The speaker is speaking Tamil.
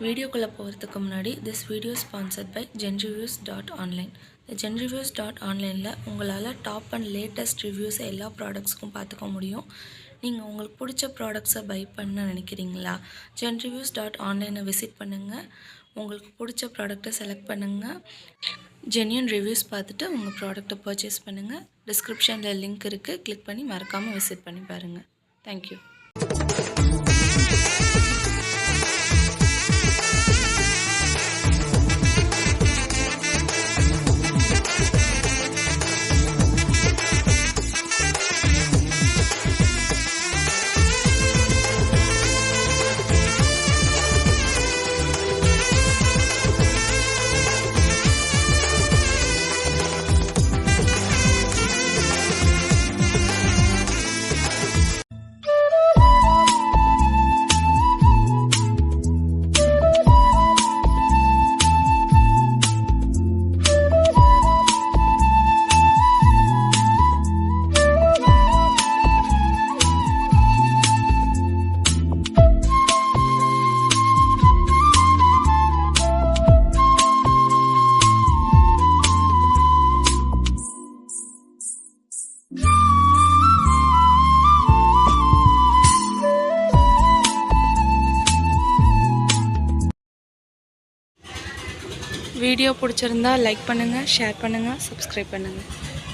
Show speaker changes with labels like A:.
A: வீடியோக்குள்ளே போகிறதுக்கு முன்னாடி this video sponsored by genreviews.online. இந்த genreviews.onlineல உங்களால் டாப் அண்ட் லேட்டஸ்ட் ரிவ்யூஸ் எல்லா ப்ராடக்ட்ஸ்க்கும் பார்த்துக்க முடியும். நீங்கள் உங்களுக்கு பிடிச்ச ப்ராடக்ட்ஸை பை பண்ண நினைக்கிறீங்களா? genreviews.onlineை விசிட் பண்ணுங்கள். உங்களுக்கு பிடிச்ச ப்ராடக்டை செலக்ட் பண்ணுங்கள். ஜென்யூன் ரிவ்யூஸ் பார்த்துட்டு உங்கள் ப்ராடக்டை பர்ச்சேஸ் பண்ணுங்கள். டிஸ்கிரிப்ஷனில் லிங்க் இருக்குது, கிளிக் பண்ணி மறக்காமல் விசிட் பண்ணி பாருங்கள். தேங்க்யூ. வீடியோ பிடிச்சிருந்தா லைக் பண்ணுங்கள், ஷேர் பண்ணுங்கள், சப்ஸ்கிரைப் பண்ணுங்கள்.